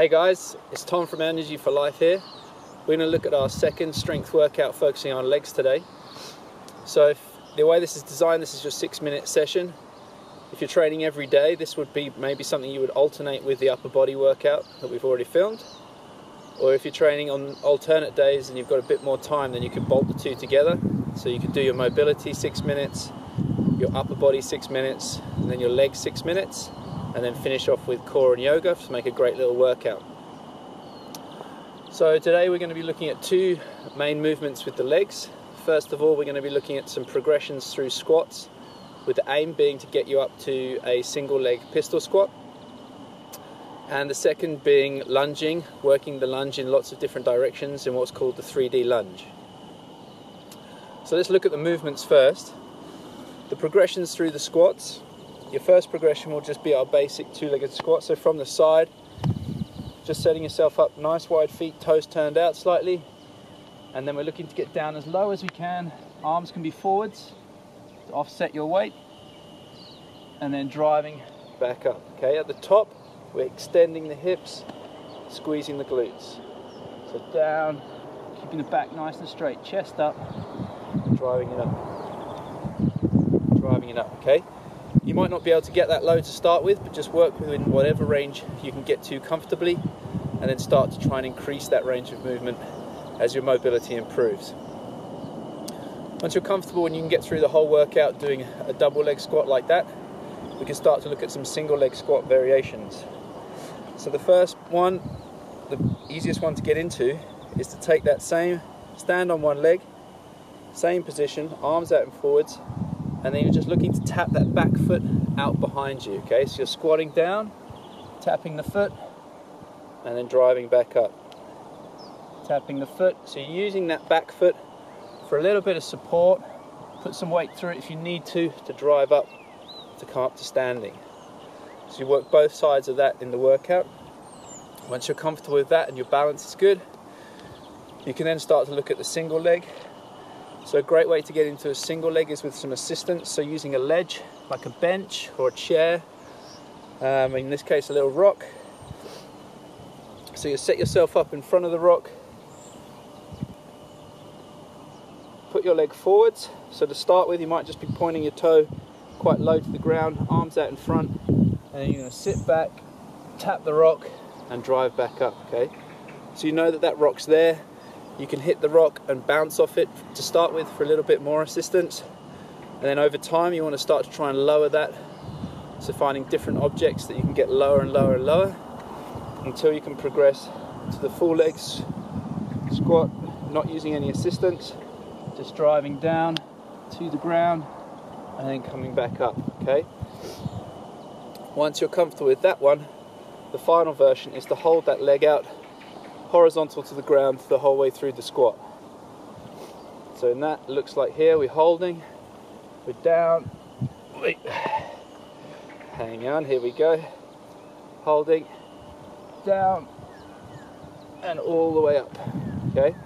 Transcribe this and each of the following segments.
Hey guys, it's Tom from Energy for Life here. We're going to look at our second strength workout focusing on legs today. So the way this is designed, this is your 6-minute session. If you're training every day, this would be maybe something you would alternate with the upper body workout that we've already filmed. Or if you're training on alternate days and you've got a bit more time, then you could bolt the two together. So you could do your mobility 6 minutes, your upper body 6 minutes, and then your legs 6 minutes, and then finish off with core and yoga to make a great little workout. So today we're going to be looking at two main movements with the legs. First of all, we're going to be looking at some progressions through squats, with the aim being to get you up to a single leg pistol squat. And the second being lunging, working the lunge in lots of different directions in what's called the 3D lunge. So let's look at the movements first. The progressions through the squats. Your first progression will just be our basic two-legged squat. So from the side, just setting yourself up, nice wide feet, toes turned out slightly. And then we're looking to get down as low as we can. Arms can be forwards to offset your weight. And then driving back up. Okay, at the top, we're extending the hips, squeezing the glutes. So down, keeping the back nice and straight, chest up, driving it up. Driving it up, okay? You might not be able to get that low to start with, but just work within whatever range you can get to comfortably, and then start to try and increase that range of movement as your mobility improves. Once you're comfortable and you can get through the whole workout doing a double leg squat like that, we can start to look at some single leg squat variations. So the first one, the easiest one to get into, is to take that same, stand on one leg, same position, arms out and forwards, and then you're just looking to tap that back foot out behind you, okay? So you're squatting down, tapping the foot, and then driving back up. Tapping the foot, so you're using that back foot for a little bit of support. Put some weight through it if you need to drive up, to come up to standing. So you work both sides of that in the workout. Once you're comfortable with that and your balance is good, you can then start to look at the single leg. So a great way to get into a single leg is with some assistance, so using a ledge, like a bench or a chair, in this case a little rock. So you set yourself up in front of the rock, put your leg forwards, so to start with you might just be pointing your toe quite low to the ground, arms out in front, and then you're going to sit back, tap the rock and drive back up, okay? So you know that that rock's there. You can hit the rock and bounce off it to start with for a little bit more assistance, and then over time you want to start to try and lower that, so finding different objects that you can get lower and lower and lower until you can progress to the full legs squat, not using any assistance, just driving down to the ground and then coming back up, okay? Once you're comfortable with that one, the final version is to hold that leg out horizontal to the ground the whole way through the squat. So in that, it looks like here we're holding, we're down, hang on, here we go, holding, down, and all the way up, okay?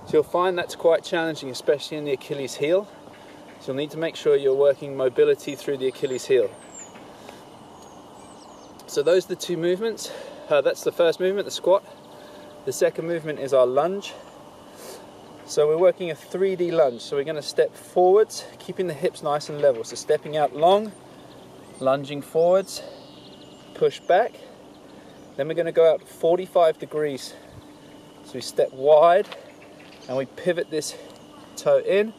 So you'll find that's quite challenging, especially in the Achilles heel. So you'll need to make sure you're working mobility through the Achilles heel. So those are the two movements. That's the first movement, the squat. The second movement is our lunge. So we're working a 3D lunge. So we're going to step forwards, keeping the hips nice and level. So stepping out long, lunging forwards, push back. Then we're going to go out 45 degrees. So we step wide and we pivot this toe in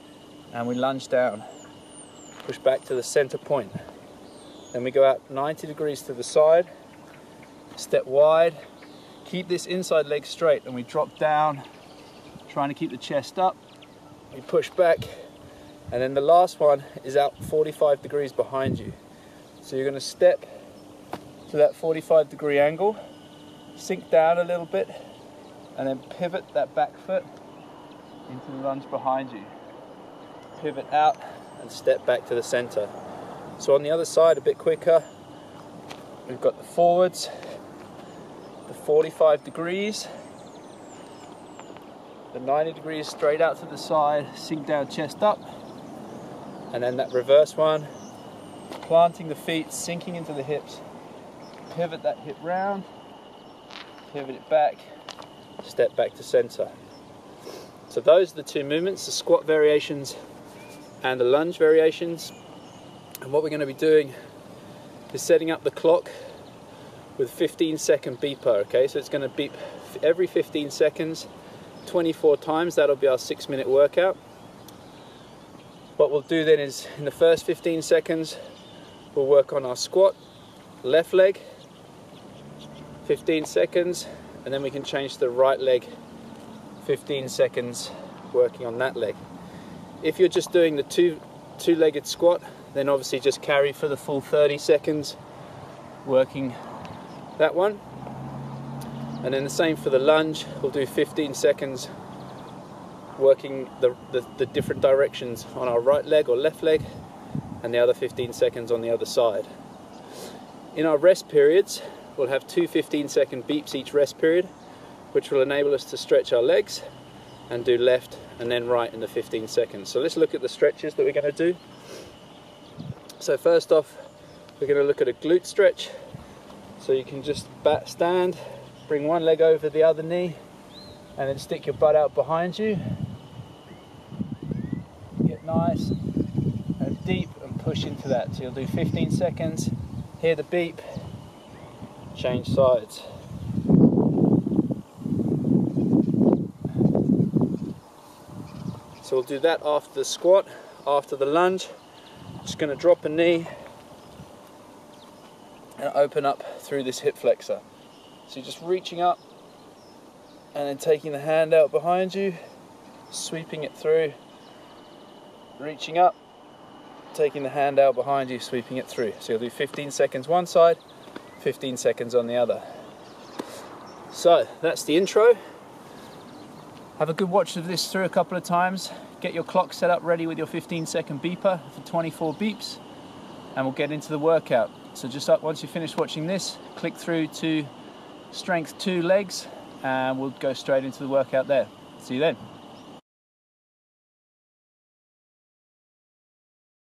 and we lunge down. Push back to the center point. Then we go out 90 degrees to the side, step wide, keep this inside leg straight, and we drop down, trying to keep the chest up. We push back, and then the last one is out 45 degrees behind you. So you're going to step to that 45-degree angle, sink down a little bit, and then pivot that back foot into the lunge behind you. Pivot out and step back to the center. So on the other side, a bit quicker, we've got the forwards, the 45 degrees, the 90 degrees straight out to the side, sink down, chest up, and then that reverse one, planting the feet, sinking into the hips, pivot that hip round, pivot it back, step back to center. So those are the two movements, the squat variations and the lunge variations. And what we're going to be doing is setting up the clock with 15-second beeper, okay? So it's going to beep every 15 seconds, 24 times. That'll be our 6-minute workout. What we'll do then is, in the first 15 seconds, we'll work on our squat, left leg, 15 seconds, and then we can change to the right leg, 15 seconds, working on that leg. If you're just doing the two-legged squat, then obviously just carry for the full 30 seconds, working that one. And then the same for the lunge, we'll do 15 seconds, working the different directions on our right leg or left leg, and the other 15 seconds on the other side. In our rest periods, we'll have two 15-second beeps each rest period, which will enable us to stretch our legs and do left and then right in the 15 seconds. So let's look at the stretches that we're going to do. So first off, we're going to look at a glute stretch. So you can just stand, bring one leg over the other knee, and then stick your butt out behind you. Get nice and deep and push into that. So you'll do 15 seconds, hear the beep, change sides. So we'll do that after the squat, after the lunge. Just going to drop a knee and open up through this hip flexor. So you're just reaching up and then taking the hand out behind you, sweeping it through, reaching up, taking the hand out behind you, sweeping it through. So you'll do 15 seconds one side, 15 seconds on the other. So that's the intro. Have a good watch of this through a couple of times. Get your clock set up ready with your 15-second beeper for 24 beeps, and we'll get into the workout. So just up, once you finish watching this, click through to strength 2 legs, and we'll go straight into the workout there. See you then.